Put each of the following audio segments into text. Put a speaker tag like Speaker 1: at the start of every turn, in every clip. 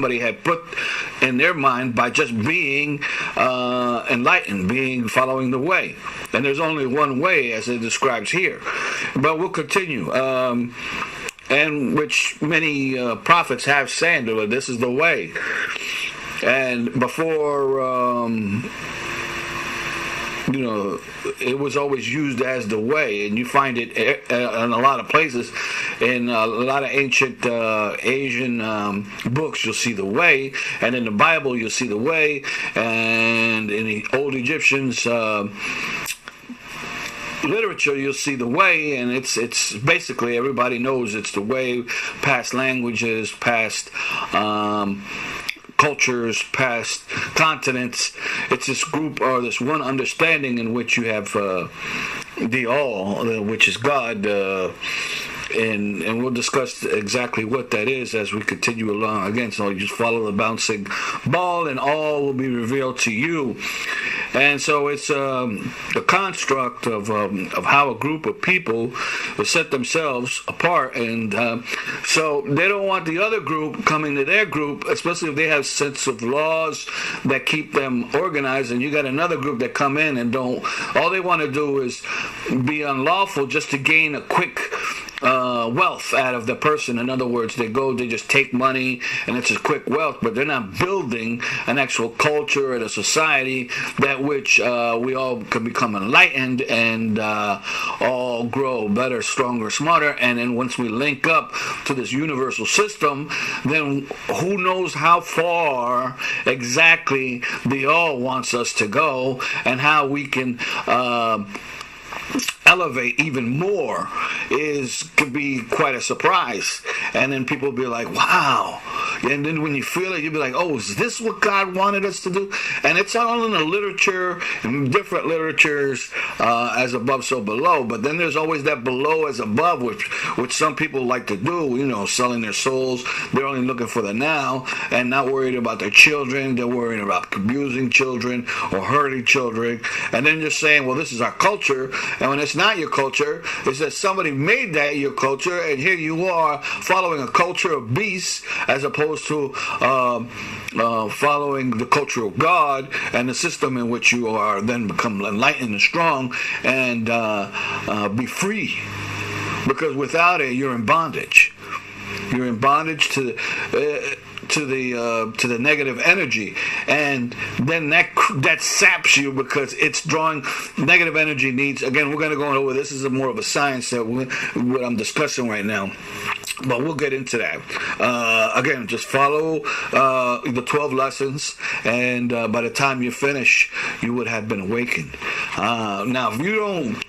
Speaker 1: somebody had put in their mind by just being enlightened, following the way. And there's only one way, as it describes here. But we'll continue. And which many prophets have said, this is the way. And before, it was always used as the way, and you find it in a lot of places. In a lot of ancient Asian books, you'll see the way, and in the Bible, you'll see the way, and in the old Egyptians literature, you'll see the way, and it's basically everybody knows it's the way, past languages, past cultures, past continents. It's this group, or this one understanding in which you have the all, which is God, and we'll discuss exactly what that is as we continue along. Again, so you just follow the bouncing ball, and all will be revealed to you. And so it's the construct of how a group of people will set themselves apart, and so they don't want the other group coming to their group, especially if they have sets of laws that keep them organized, and you got another group that come in and don't. All they want to do is be unlawful just to gain a quick wealth out of the person. In other words, they just take money, and it's a quick wealth, but they're not building an actual culture and a society that which we all can become enlightened and all grow better, stronger, smarter. And then once we link up to this universal system, then who knows how far exactly the all wants us to go, and how we can elevate even more could be quite a surprise. And then people will be like, wow. And then when you feel it, you'll be like, oh, is this what God wanted us to do? And it's all in the literature, in different literatures, as above, so below. But then there's always that below as above, which some people like to do, selling their souls. They're only looking for the now and not worried about their children. They're worried about abusing children or hurting children. And then just saying, well, this is our culture. And when it's not your culture, it's that somebody made that your culture, and here you are following a culture of beasts as opposed to following the culture of God and the system in which you are then become enlightened and strong and be free. Because without it, you're in bondage. You're in bondage to the negative energy, and then that saps you, because it's drawing negative energy needs. Again, we're going to go over this is more of a science that what I'm discussing right now, but we'll get into that. Again, just follow the 12 lessons, and by the time you finish, you would have been awakened. Now, if you don't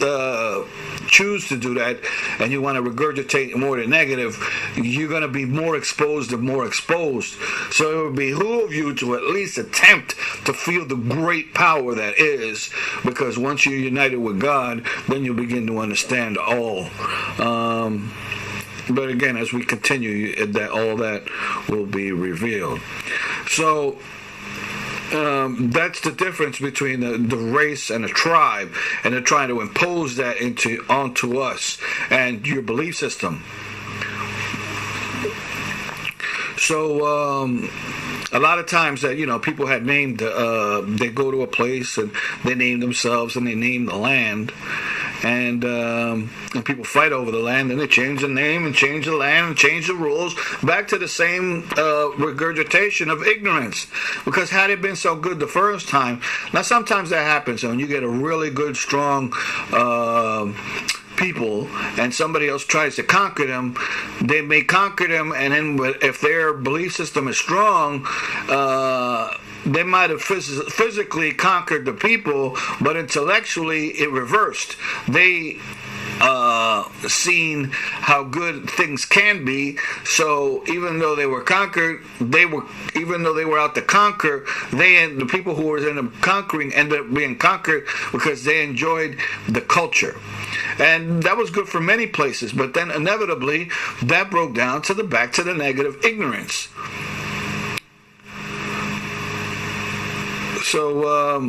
Speaker 1: choose to do that, and you want to regurgitate more than negative, you're going to be more exposed and more exposed. So it would behoove you to at least attempt to feel the great power that is, because once you're united with God, then you begin to understand all. But again, as we continue, all that will be revealed. So that's the difference between the race and the tribe, and they're trying to impose that onto us and your belief system. So a lot of times that people had named, they go to a place and they name themselves and they name the land. And people fight over the land, and they change the name and change the land and change the rules back to the same regurgitation of ignorance. Because had it been so good the first time, now sometimes that happens when you get a really good, strong people, and somebody else tries to conquer them. They may conquer them, and then if their belief system is strong, they might have physically conquered the people, but intellectually it reversed. They seen how good things can be, so even though they were conquered, even though they were out to conquer, the people who were in the conquering ended up being conquered because they enjoyed the culture. And that was good for many places, but then inevitably that broke down back to the negative ignorance. So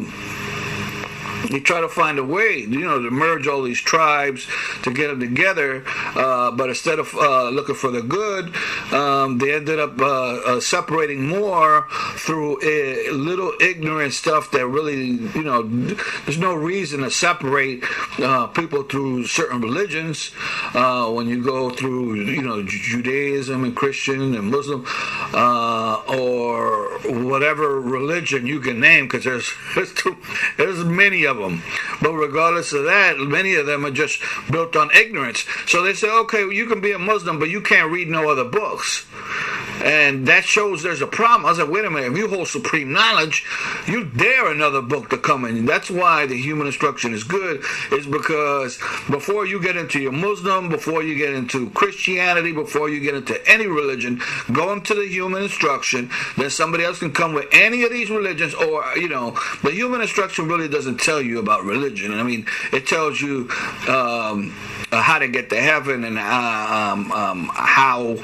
Speaker 1: They try to find a way, to merge all these tribes to get them together. But instead of looking for the good, they ended up separating more through little ignorant stuff that really, there's no reason to separate people through certain religions. When you go through, Judaism and Christian and Muslim, or whatever religion you can name, because there's many of them. But regardless of that, many of them are just built on ignorance. So they say, okay, well, you can be a Muslim, but you can't read no other books. And that shows there's a problem. I was like, wait a minute, if you hold supreme knowledge, you dare another book to come in. That's why the human instruction is good, is because before you get into your Muslim, before you get into Christianity, before you get into any religion, go into the human instruction. Then somebody else can come with any of these religions, or, the human instruction really doesn't tell you about religion. I mean, it tells you how to get to heaven and how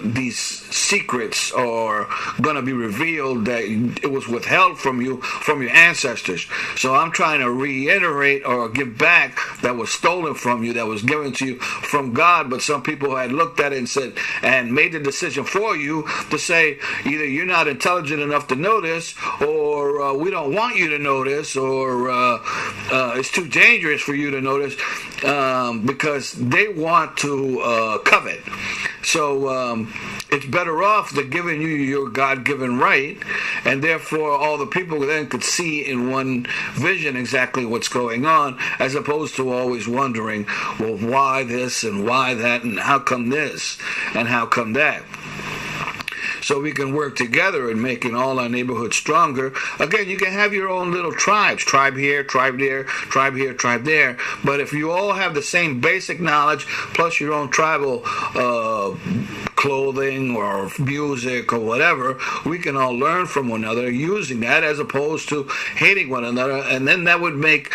Speaker 1: these secrets are going to be revealed that it was withheld from you, from your ancestors. So I'm trying to reiterate or give back that was stolen from you, that was given to you from God, but some people had looked at it and said, and made the decision for you to say, either you're not intelligent enough to know this, or we don't want you to know this, or it's too dangerous for you to know this, because they want to covet. So it's better off than giving you your God-given right, and therefore all the people then could see in one vision exactly what's going on, as opposed to always wondering, well, why this and why that, and how come this and how come that. So we can work together in making all our neighborhoods stronger. Again, you can have your own little tribes. Tribe here, tribe there, tribe here, tribe there. But if you all have the same basic knowledge, plus your own tribal clothing or music or whatever, we can all learn from one another using that, as opposed to hating one another. And then that would make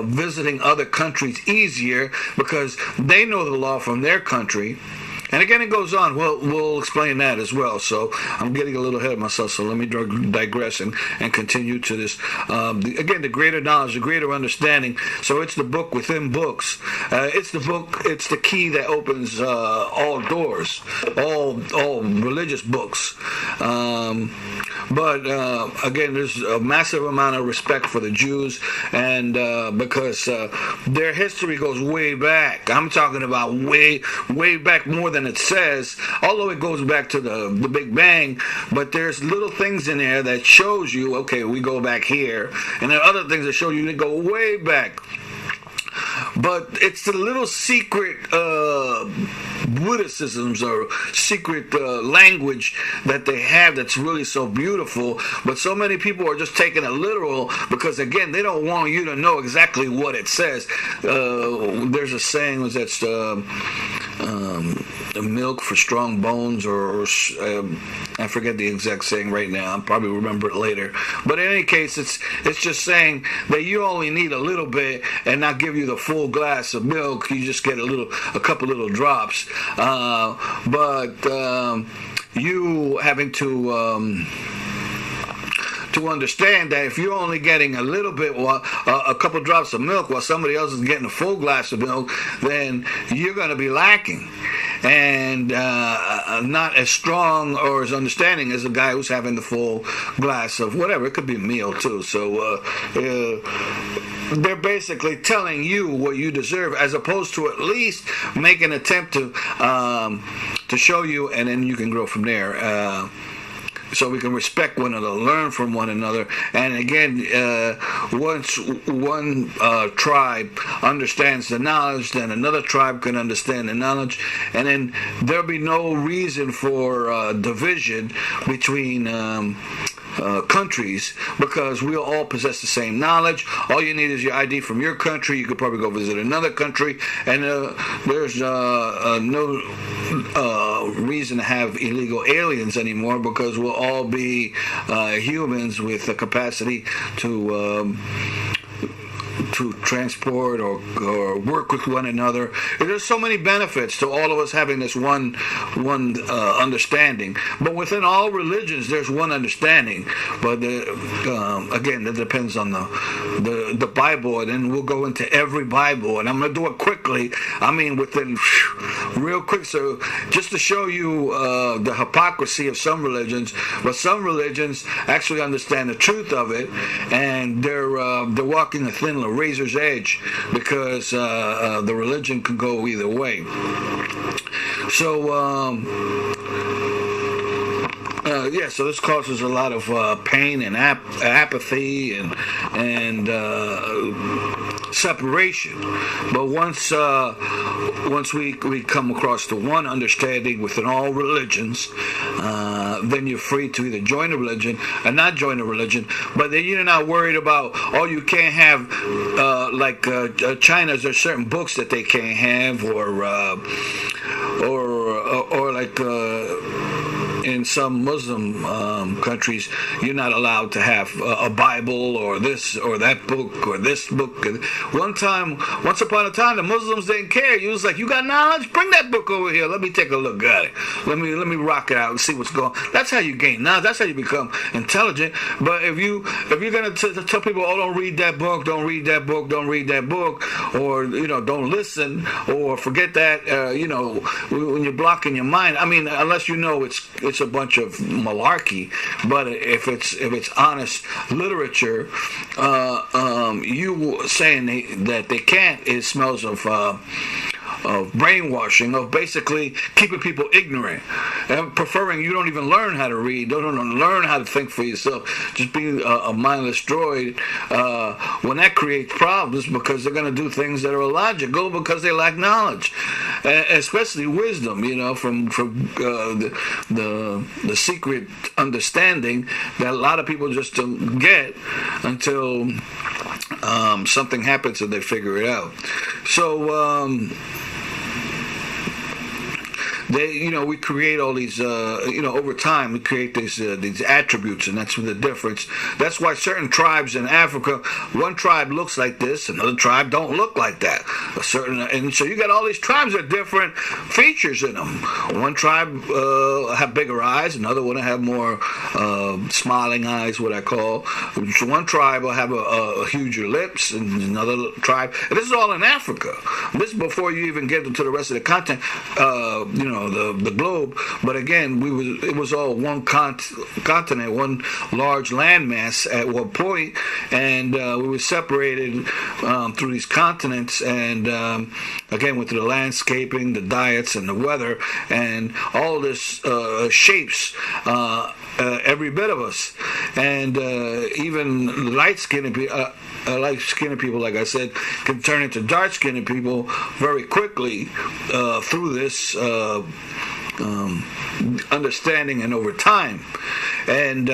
Speaker 1: visiting other countries easier, because they know the law from their country. And again, it goes on. We'll explain that as well. So I'm getting a little ahead of myself, so let me digress and continue to this. Again, the greater knowledge, the greater understanding. So it's the book within books. It's the book, it's the key that opens all doors, all religious books. But again, there's a massive amount of respect for the Jews, and because their history goes way back. I'm talking about way back, more than it says, although it goes back to the Big Bang. But there's little things in there that shows you, okay, we go back here, and there are other things that show you they go way back. But it's the little secret witticisms or secret language that they have that's really so beautiful. But so many people are just taking it literal, because again, they don't want you to know exactly what it says. There's a saying that's milk for strong bones, or I forget the exact saying right now. I'll probably remember it later. But in any case, it's just saying that you only need a little bit, and not give you the full glass of milk. You just get a couple little drops. But you having to understand that if you're only getting a little bit, a couple drops of milk, while somebody else is getting a full glass of milk, then you're going to be lacking, and not as strong or as understanding as the guy who's having the full glass of whatever. It could be a meal too. So they're basically telling you what you deserve, as opposed to at least make an attempt to show you, and then you can grow from there. So we can respect one another, learn from one another. And again, once one tribe understands the knowledge, then another tribe can understand the knowledge. And then there'll be no reason for division between countries, because we'll all possess the same knowledge. All you need is your ID from your country. You could probably go visit another country, and there's no reason to have illegal aliens anymore, because we'll all be humans with the capacity to to transport or work with one another. There's so many benefits to all of us having this one understanding. But within all religions, there's one understanding. But again, that depends on the Bible, and then we'll go into every Bible, and I'm going to do it quickly. I mean, within real quick, so just to show you the hypocrisy of some religions. But some religions actually understand the truth of it, and they're walking a thin razor's edge, because the religion can go either way. So so this causes a lot of pain and apathy and separation. But once we come across the one understanding within all religions, then you're free to either join a religion or not join a religion. But then you're not worried about, oh, you can't have China. There's certain books that they can't have, or like. In some Muslim countries, you're not allowed to have a Bible or this or that book or this book. Once upon a time, the Muslims didn't care. You was like, you got knowledge? Bring that book over here. Let me take a look at it. Let me rock it out and see what's going on. That's how you gain knowledge. That's how you become intelligent. But if you're gonna tell people, oh, don't read that book, don't read that book, don't read that book, or don't listen, or forget that, when you're blocking your mind. I mean, unless you know it's a bunch of malarkey. But if it's honest literature, you saying that they can't, it smells of brainwashing, of basically keeping people ignorant, and preferring you don't even learn how to read, don't learn how to think for yourself, just be a mindless droid. When that creates problems, because they're going to do things that are illogical because they lack knowledge, especially wisdom, from the secret understanding that a lot of people just don't get until something happens and they figure it out. So we create all these, over time we create these attributes, and that's the difference. That's why certain tribes in Africa, one tribe looks like this, another tribe don't look like that. And so you got all these tribes with different features in them. One tribe have bigger eyes, another one have more smiling eyes, what I call. So one tribe will have a huger lips, and another tribe. And this is all in Africa. This is before you even get into the rest of the continent. The globe, but again, it was all one continent, one large landmass at one point, and we were separated through these continents, and again, with the landscaping, the diets, and the weather, and all this shapes every bit of us, and even light-skinned people. Light-skinned people, like I said, can turn into dark-skinned people very quickly through this understanding and over time. And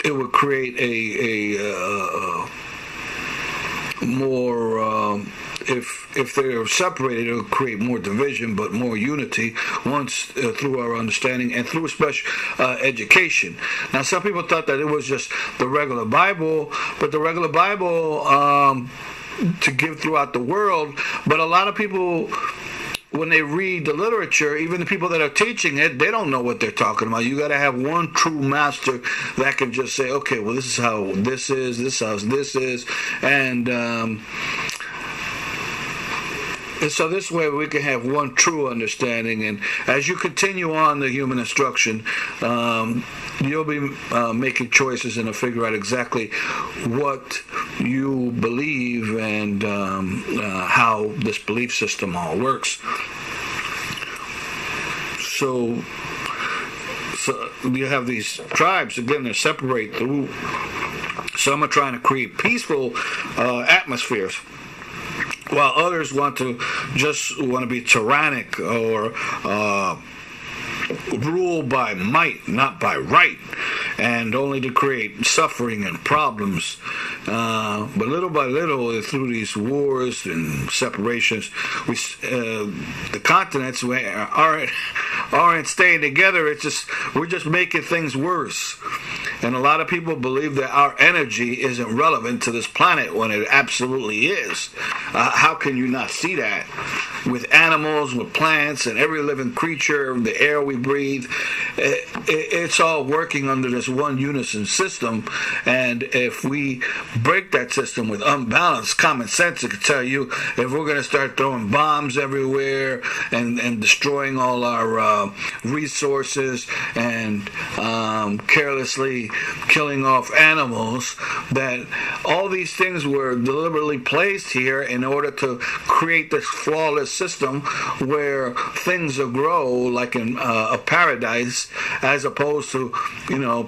Speaker 1: it would create a more... If they're separated, it'll create more division, but more unity once through our understanding and through special education. Now, some people thought that it was just the regular Bible, but the regular Bible to give throughout the world. But a lot of people, when they read the literature, even the people that are teaching it, they don't know what they're talking about. You got to have one true master that can just say, okay, well, this is how this is, this is how this is, and so this way we can have one true understanding. And as you continue on the human instruction, you'll be making choices and to figure out exactly what you believe and how this belief system all works. So you have these tribes, again, they're separate through. Some are trying to create peaceful atmospheres, while others want to be tyrannic or rule by might, not by right, and only to create suffering and problems. But little by little, through these wars and separations, the continents aren't staying together. We're just making things worse. And a lot of people believe that our energy isn't relevant to this planet when it absolutely is. How can you not see that? With animals, with plants, and every living creature, the air we breathe, it's all working under this one unison system. And if we break that system with unbalanced common sense, it could tell you if we're going to start throwing bombs everywhere and destroying all our resources and carelessly killing off animals, that all these things were deliberately placed here in order to create this flawless system where things will grow like in a paradise, as opposed to,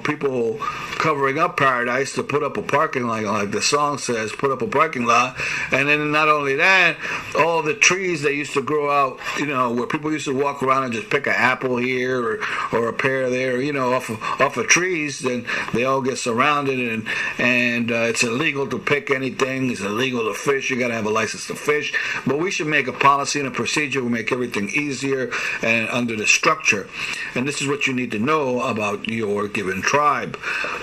Speaker 1: people covering up paradise to put up a parking lot, like the song says, put up a parking lot. And then not only that, all the trees that used to grow out, where people used to walk around and just pick an apple here or a pear there, off of trees, then they all get surrounded, and it's illegal to pick anything. It's illegal to fish. You got to have a license to fish. But we should make a policy and a procedure. We make everything easier and under the structure. And this is what you need to know about your given tribe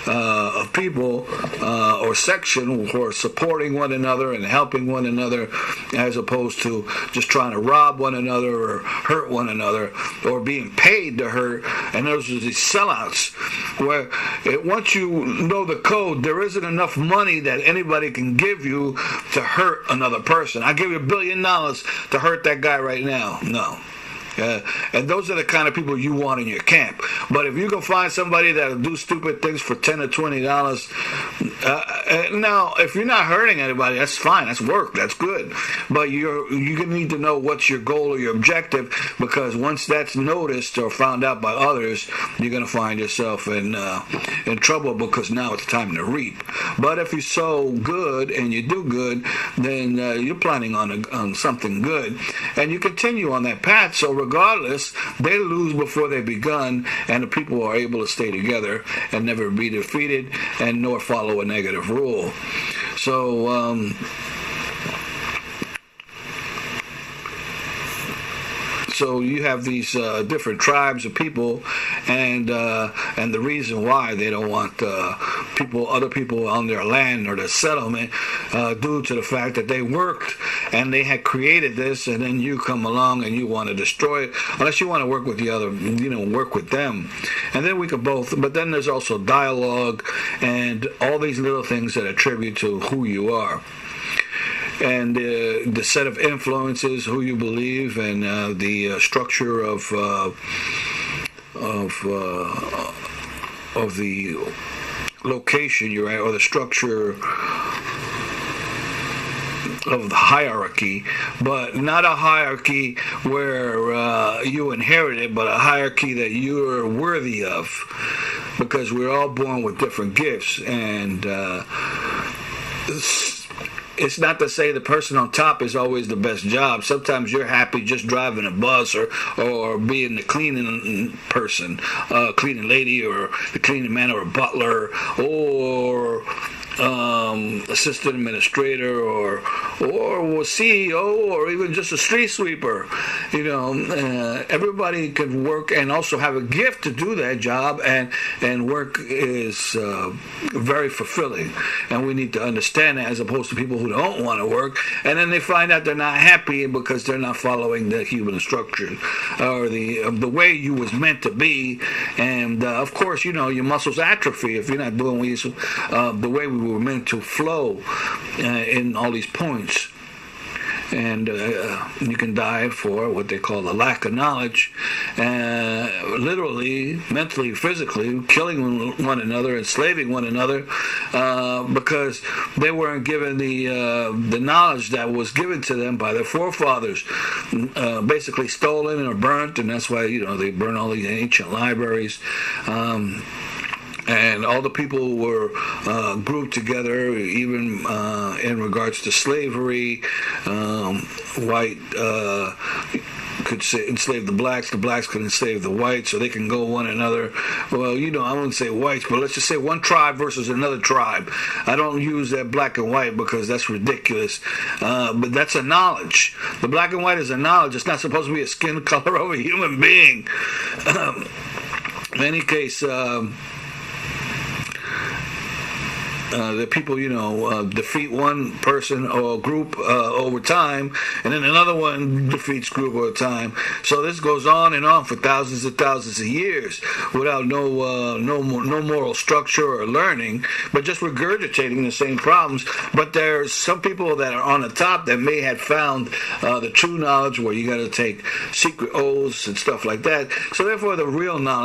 Speaker 1: of people or section who are supporting one another and helping one another, as opposed to just trying to rob one another or hurt one another or being paid to hurt. And those are these sellouts where once you know the code, there isn't enough money that anybody can give you to hurt another person. I give you $1 billion to hurt that guy right now. No. And those are the kind of people you want in your camp. But if you can find somebody that'll do stupid things for $10 or $20, now if you're not hurting anybody, that's fine. That's work. That's good. But you need to know what's your goal or your objective, because once that's noticed or found out by others, you're going to find yourself in trouble, because now it's time to reap. But if you sow good and you do good, then you're planning on something good, and you continue on that path. So regardless, they lose before they begun, and the people are able to stay together and never be defeated and nor follow a negative rule. So you have these different tribes of people, and the reason why they don't want other people on their land or their settlement, due to the fact that they worked and they had created this, and then you come along and you want to destroy it, unless you want to work with the other, work with them. And then we could both, but then there's also dialogue and all these little things that attribute to who you are. And the set of influences, who you believe, and the structure of the location you're at, or the structure of the hierarchy, but not a hierarchy where you inherit it, but a hierarchy that you're worthy of, because we're all born with different gifts. And it's not to say the person on top is always the best job. Sometimes you're happy just driving a bus or being the cleaning person, cleaning lady, or the cleaning man, or a butler, or assistant administrator, or CEO, or even just a street sweeper. Everybody can work and also have a gift to do that job, and work is very fulfilling, and we need to understand that, as opposed to people who don't want to work, and then they find out they're not happy because they're not following the human structure or the way you was meant to be. And of course, your muscles atrophy if you're not doing the way we were meant to flow in all these points. And you can die for what they call a lack of knowledge, literally, mentally, physically, killing one another, enslaving one another, because they weren't given the knowledge that was given to them by their forefathers, basically stolen or burnt, and that's why they burn all these ancient libraries. And all the people were grouped together, even in regards to slavery. White could enslave the blacks could enslave the whites, so they can go one another. Well, I wouldn't say whites, but let's just say one tribe versus another tribe. I don't use that black and white because that's ridiculous. But that's a knowledge. The black and white is a knowledge. It's not supposed to be a skin color of a human being. In any case, The people, defeat one person or group over time, and then another one defeats group over time. So this goes on and on for thousands and thousands of years without no moral structure or learning, but just regurgitating the same problems. But there's some people that are on the top that may have found the true knowledge, where you got to take secret oaths and stuff like that. So therefore, the real knowledge